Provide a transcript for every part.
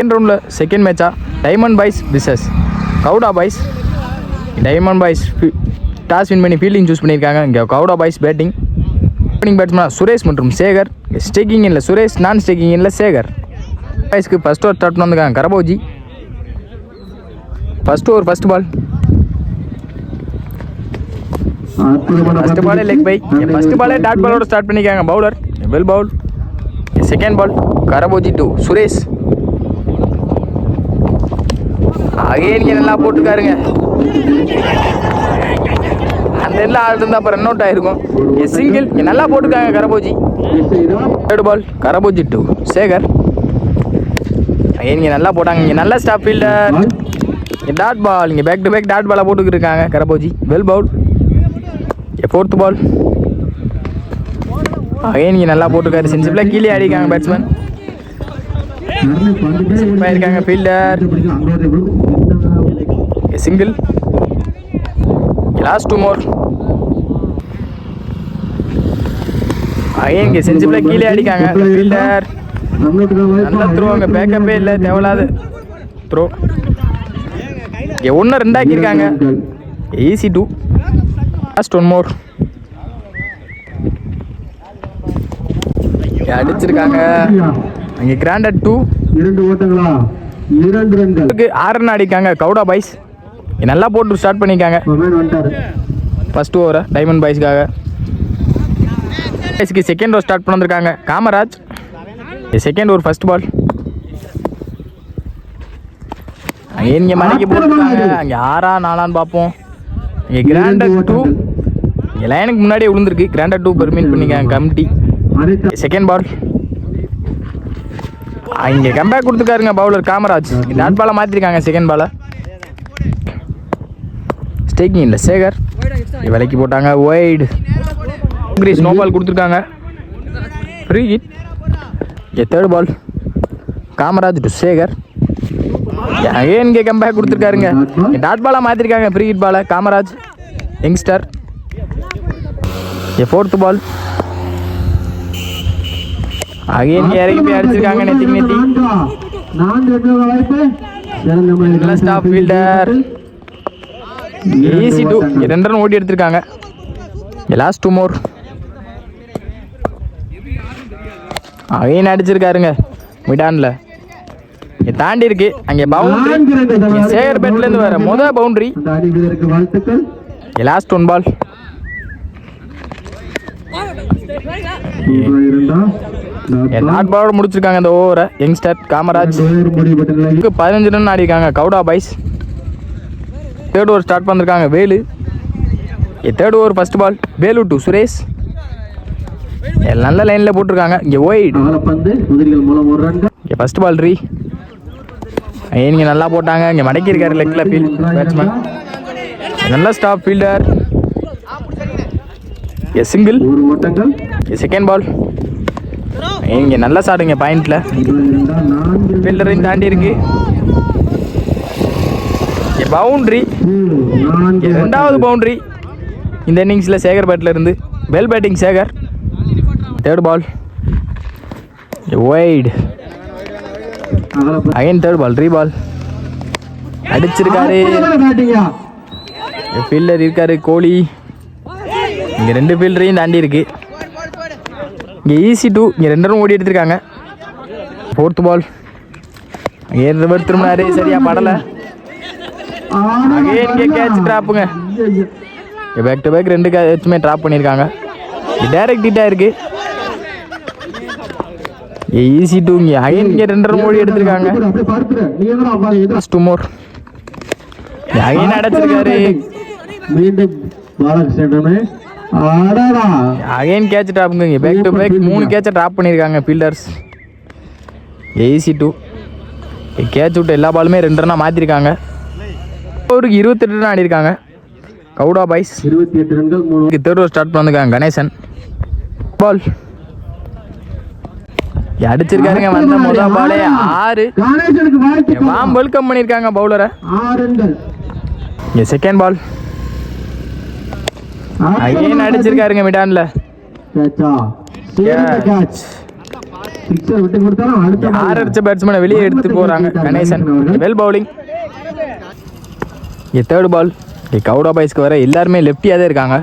Second ரவுண்டில் second மேட்சா diamond boys versus Gowda boys. Diamond boys toss win பண்ணி fielding choose பண்ணியிருக்காங்க. இங்கே Gowda boys batting. Opening batsman Suresh மற்றும் சேகர். ஸ்டேக்கிங் இல்லை சுரேஷ், நான் ஸ்டேக்கிங் இல்லை சேகர். பாய்ஸ்க்கு ஃபர்ஸ்ட் ஓவர் ஸ்டார்ட் பண்ணிருக்காங்க Karaboji. First over first ball. First பாலே லெக் பை. ஃபர்ஸ்ட் பாலே டாட் பாலோட ஸ்டார்ட் பண்ணிக்காங்க bowler. Well bowl. Second ball Karaboji to Suresh. Again நல்லா போட்டுக்காருங்க. அந்த எல்லாம் ஆள் இருந்தால் அப்புறம் ரன் அவுட் ஆயிருக்கும். சிங்கிள் நல்லா போட்டுக்காங்க Karaboji. Third ball Karaboji to Sekar. Again இங்கே நல்லா போட்டாங்க. இங்கே நல்ல ஸ்டாப் ஃபீல்டர். Dot ball. இங்கே பேக் டு பேக் டாட் பாலாக போட்டுக்கிட்டு இருக்காங்க Karaboji. Well bowl. Fourth ball. Again இங்கே நல்லா போட்டுக்காரு. சென்சிபிளாக கீழே ஆடிக்காங்க பேட்ஸ்மேன். இருக்காங்க fielder. Single. Last 2 more. Again இங்கே சென்சிபிளாக கீழே ஆடிக்காங்க ஃபீல்டர். நல்லா த்ரோ. அங்கே பேக்கப்பே இல்லை, தேவையில்லாத த்ரோ. இங்கே 1 2 ஆக்கியிருக்காங்க. ஈஸி 2. Last 1 more. அடிச்சிருக்காங்க. அங்கே கிராண்டட் 2. 2 ஓட்டங்களா 2 ரன்கள். 6 ரன் அடிக்காங்க கவுடா பாய்ஸ். நல்லா போட்டு ஸ்டார்ட் பண்ணிக்காங்க ஃபர்ஸ்ட் ஓவரை டைமண்ட் பாய்ஸ்க்காக. பாய்ஸ்க்கு செகண்ட் ஓவர் ஸ்டார்ட் பண்ணிருக்காங்க Kamaraj. Second over first ball. அங்கே இங்கே மலைக்கு போட்டுருக்காங்க. அங்கே 6ஆ 4ஆன்னு பார்ப்போம். இங்கே கிராண்டட் 2. இங்கே லைனுக்கு முன்னாடியே விழுந்திருக்கு. கிராண்டட் 2 பெர்மிட் பண்ணிக்காங்க கமிட்டி. Second ball. இங்கே கம்பேக் கொடுத்துருக்காருங்க பவுலர் காமராஜ். டாட் பாலை மாற்றிருக்காங்க செகண்ட் பாலை. ஸ்டேக்கிங் இல்லை சேகர். விலைக்கு போட்டாங்க ஒய்டு. ஸ்னோ பால் கொடுத்துருக்காங்க. Free hit. Third ball Kamaraj to Sekar. Again இங்கே கம்பேக் கொடுத்துருக்காருங்க. டாட் பாலாக மாற்றிருக்காங்க ஃப்ரீ ஹிட் பாலை Kamaraj youngster. Fourth ball. Again இறங்கி போய் அடிச்சிருக்காங்க நெத்தி. Stop fielder. ஈஸி 2. 2 ரன் ஓடி எடுத்திருக்காங்க. Last 2 more. அகைன் அடிச்சிருக்காருங்க மிடான்ல. தாண்டி இருக்கு. அங்கே பவுண்டரி. சேகர் பேட்ல இருந்து வர முதல் பவுண்டரி. Last 1 ball. நாட் பாலோட முடிச்சிருக்காங்க இந்த ஓவரை யங்ஸ்டர் காமராஜ். 15 ரன் ஆடிருக்காங்க Gowda boys. Third over start பண்ணிருக்காங்க Velu. Third over first ball Velu to Suresh. நல்ல லைனில் போட்டிருக்காங்க. இங்கே ஒய்டு. இங்கே ஃபர்ஸ்ட் பால் ரீ. இங்கே நல்லா போட்டாங்க. இங்கே மடக்கி இருக்காரு லெக்கில் ஃபீல்ட் பேட்ஸ்மேன். நல்ல stop fielder. Single. Second ball. இங்கே நல்லா சாடுங்க பாயிண்ட்ல. ஃபீல்டரையும் தாண்டி இருக்கு. பவுண்டரி. 2வது பவுண்டரி இந்த இன்னிங்ஸில் சேகர் பேட்டில் இருந்து. Well batting Sekar. Third ball wide. Again third ball re ball. அடிச்சிருக்காரு. ஃபீல்டர் இருக்காரு கோலி. இங்கே 2 ஃபீல்டரையும் தாண்டி இருக்கு. இங்கே ஈஸி 2. இங்கே 2 ரன் ஓடி எடுத்திருக்காங்க. Fourth ball. அங்கே ரிவர் திரும்பினாரு. சரியா படலை. அகைன் இங்கே கேட்ச் ட்ராப்புங்க. பேக் டு பேக் 2 கேட்சுமே ட்ராப் பண்ணியிருக்காங்க. டைரக்ட் ஹிட்டாக இருக்கு. ஈஸி 2. இங்கே அகைன் இங்கே 2 ரன் ஓடி எடுத்திருக்காங்க. 2 more. அகைன் அடைச்சிருக்காரு. அகைன் கேட்ச் ட்ராப்புங்க. பேக் டு பேக் 3 கேட்சை ட்ராப் பண்ணியிருக்காங்க ஃபீல்டர்ஸ். ஈஸி 2. கேட்ச் விட்டு எல்லா பாலுமே 2 ரன்னாக மாற்றிருக்காங்க. ஒரு 28 ரன் ஆடிருக்காங்க கவுடா பாய்ஸ். 28 ரன்கள். தேர்ட் ஓவர் ஸ்டார்ட் பண்ணிருக்காங்க கணேசன். பால் அடிச்சிருக்காருங்க. வந்த முதல் பாலே 6. வாம் வெல்கம் பண்ணியிருக்காங்க பவுலரை. Second ball. அகைன் அடிச்சிருக்காருங்க மிடான்ல. சிக்ஸர் விட்டு கொடுத்தாலும் அடுத்த யார் அடிச்ச பேட்ஸ்மேனை வெளியே எடுத்து போறாங்க Ganesan. Well bowling. Third ball. Gowda பாய்ஸ்க்கு வர எல்லாருமே லெஃப்டியாக தான் இருக்காங்க.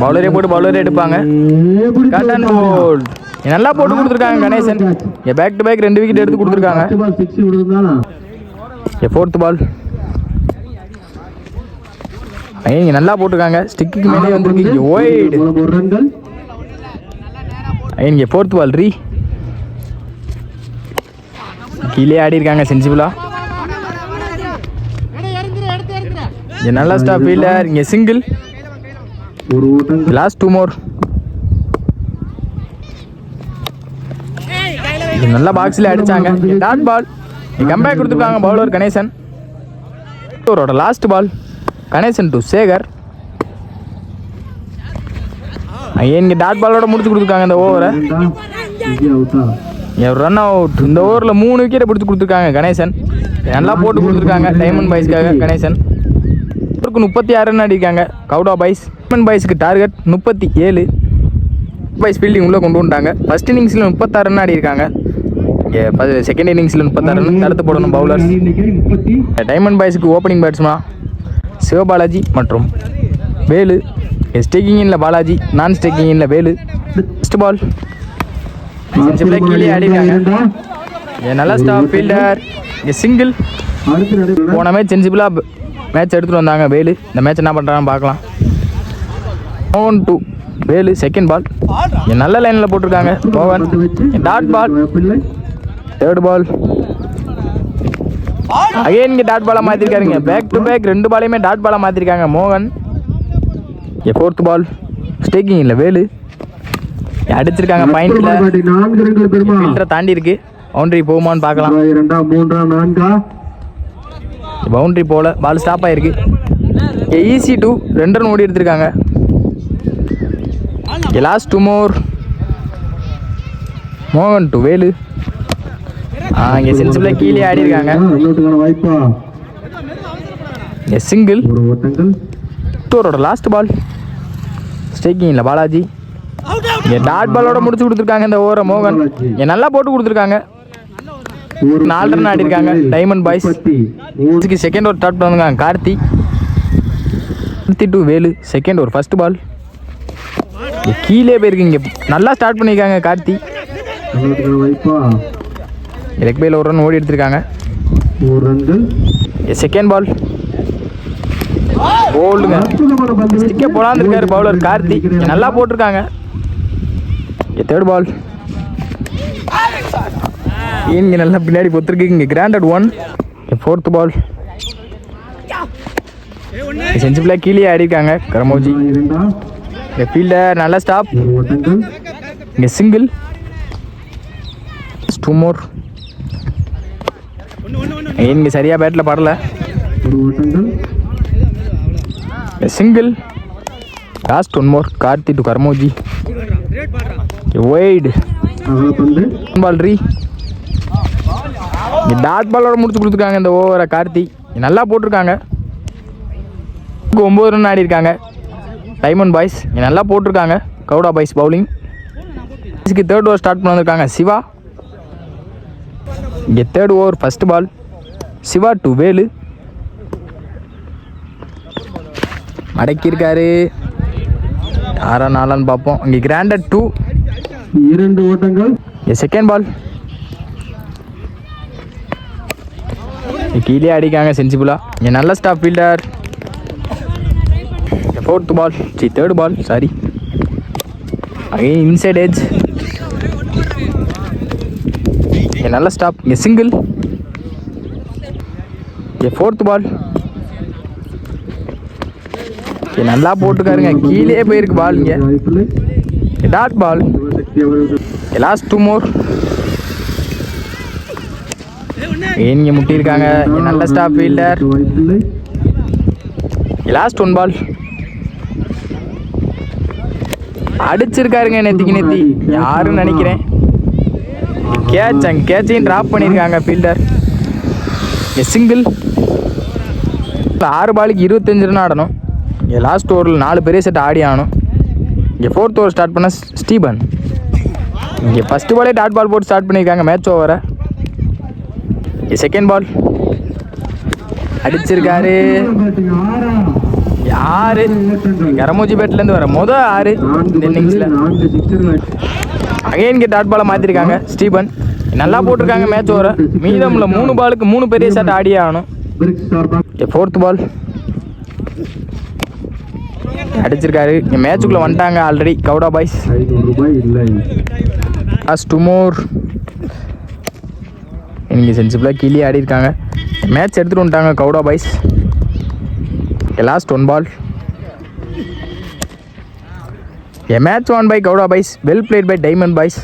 பவுலரே போட்டு பவுலரே எடுப்பாங்க. Caught and bowled. நல்லா போட்டு கொடுத்துருக்காங்க Ganesan. Back to back 2 wicket எடுத்து கொடுத்துருக்காங்க. Fourth ball. இங்கே நல்லா போட்டிருக்காங்க. ஸ்டிக்கு மேலே வந்துருக்கு. ஒயிட். இங்கே ஃபோர்த் பால் ரீ. கீழே ஆடி இருக்காங்க சென்சிபிளா. நல்லா ஸ்டாப் ஃபீல்டர். இங்கே சிங்கிள். Last 2 more. நல்லா பாக்ஸில் அடிச்சாங்க. Dot ball. கம்பேக் கொடுத்துருக்காங்க பவுலர் கணேசன். ஓவரோட last ball. Ganesan to Sekar. இங்கே டாட் பாலோட முடிச்சு கொடுத்துருக்காங்க இந்த ஓவரை. Run out. இந்த ஓவரில் 3 விக்கெட்டை பிடிச்சி கொடுத்துருக்காங்க கணேசன். நல்லா போட்டு கொடுத்துருக்காங்க டைமண்ட் பாய்ஸ்க்காக கணேசன். 36 ரன் அடிக்காங்க கவுடா பாய்ஸ். டைமண்ட் பாய்ஸ்க்கு டார்கெட் 37. பாய்ஸ் ஃபீல்டிங் உள்ளே கொண்டு வந்துட்டாங்க. ஃபர்ஸ்ட் இன்னிங்ஸில் 36 ரன் ஆடிருக்காங்க. செகண்ட் இன்னிங்ஸில் 36 ரன் தடுத்து போடணும் பவுலர்ஸ். டைமண்ட் பாய்ஸுக்கு ஓப்பனிங் பேட்ஸ்மேன் சிவபாலாஜி மற்றும் வேலு. ஸ்டேக்கிங் இன்ல பாலாஜி, நான் ஸ்டேக்கிங் இன்ல வேலு. First ball. கீழே ஆடிருக்காங்க. நல்லா ஸ்டாப் ஃபீல்டர். சிங்கிள். போன மேட்ச் சென்சிபிளாக மேட்ச் எடுத்துகிட்டு வந்தாங்க வேலு. இந்த மேட்ச் என்ன பண்ணுறாங்கன்னு பார்க்கலாம். மோகன் டு வேலு. Second ball. நல்ல லைனில் போட்டிருக்காங்க மோகன். Dot ball. Third ball. Again இங்கே டாட் பாலாக மாற்றிருக்காருங்க. பேக் டு பேக் 2 பாலையுமே டாட் பாலாக மாற்றிருக்காங்க மோகன். ஃபோர்த் பால். ஸ்டேக்கிங் இல்லை வேலு. அடிச்சிருக்காங்க பாயிண்ட்ல. ஃபீல்டரை தாண்டி இருக்கு. பவுண்டரி போகுமான்னு பார்க்கலாம். பவுண்டரி போல. பால் ஸ்டாப் ஆயிருக்கு. ஈஸி 2 2 ரன் ஓடி எடுத்திருக்காங்க. Last 2 more. மோகன் டு வேலு. இங்கே சென்சிபிளாக கீழே ஆடி இருக்காங்க. சிங்கிள். டூரோட லாஸ்ட் பால். ஸ்டேக்கிங் இல்லை பாலாஜி. இங்கே டாட் பாலோட முடிச்சு கொடுத்துருக்காங்க இந்த ஓவரை மோகன். இங்கே நல்லா போட்டு கொடுத்துருக்காங்க. 4 ரன் ஆடிருக்காங்க diamond boys. Second over start பண்ணுவாங்க Karthi. To Velu. Second over first ball. கீழே போயிருக்கு. இங்கே நல்லா ஸ்டார்ட் பண்ணியிருக்காங்க கார்த்தி. லெக் பையில் 1 ரன் ஓடி எடுத்திருக்காங்க. Second ball. போல்டுங்க. ஸ்டிக்கே போலாந்துருக்காரு பவுலர் கார்த்தி. நல்லா போட்டிருக்காங்க. Third ball. இங்கே நல்லா பின்னாடி பொத்துருக்கு. இங்கே கிராண்டட் 1. Fourth ball. சென்சிபிளாக கீழே ஆடிருக்காங்க கரமோஜி. ஃபீல்டர் நல்லா ஸ்டாப். இங்கே சிங்கிள். 2 more. இங்கே சரியாக பேட்டில் படல. Single. Last 1 more. Karthi to Karamoji. Wide. Ball re. Dot பாலோட முடிச்சு கொடுத்துருக்காங்க இந்த ஓவரை கார்த்தி. நல்லா போட்டிருக்காங்க. 9 ரன் ஆடி இருக்காங்க டைமண்ட் பாய்ஸ். நல்லா போட்டிருக்காங்க Gowda boys bowling. Third over start பண்ண வந்திருக்காங்க சிவா. இங்கே third over first ball. Siva to Velu. அடக்கியிருக்காரு. 6 4 பார்ப்போம். இங்கே கிராண்டட் 2. 2 ஓட்டங்கள். Second ball. கீழே அடிக்காங்க சென்சிபிளா. இங்கே நல்ல stop fielder. Fourth ball. Third ball sorry. Again inside edge. நல்ல ஸ்டாப். இங்கே சிங்கிள். Fourth ball. நல்லா போட்டுக்காருங்க. கீழே போயிருக்கு பால். இங்கே டாட் பால். Last 2 more. இங்கே முட்டியிருக்காங்க. நல்ல ஸ்டாப் ஃபீல்டர். லாஸ்ட் 1 பால். அடிச்சிருக்காருங்க நெத்தி யாருன்னு நினைக்கிறேன். கேட்சையும் ட்ராப் பண்ணியிருக்காங்க ஃபீல்டர். சிங்கிள். 6 பாலுக்கு 25 ரன் ஆடணும். இங்கே லாஸ்ட் ஓவரில் 4 பெரிய செட் ஆடி ஆகணும். இங்கே ஃபோர்த் ஓவர் ஸ்டார்ட் பண்ண ஸ்டீபன். இங்கே ஃபஸ்ட்டு பாலே டாட் பால் போட்டு ஸ்டார்ட் பண்ணியிருக்காங்க மேட்ச் ஓவரை. செகண்ட் பால் அடிச்சிருக்காரு. யாரு கரமோஜி பேட்லேருந்து வர மொதல் 6 இந்த இன்னிங்ஸில். அகைன் இங்கே டாட் பாலை மாற்றிருக்காங்க ஸ்டீபன். நல்லா போட்டிருக்காங்க மேட்ச் ஓவரை. மீதமுள்ள 3 பாலுக்கு 3 பெரிய ஷாட் ஆடியே ஆகணும். ஃபோர்த் பால் அடிச்சிருக்காரு. இங்கே மேட்சுக்குள்ளே வந்துட்டாங்க already Gowda boys. Last 2 more. இன்னைக்கு சென்சிபிளாக கீழே ஆடி இருக்காங்க. மேட்ச் எடுத்துகிட்டு வந்துட்டாங்க Gowda boys. Last 1 ball. A match won by Gowda boys. Well played by Diamond boys.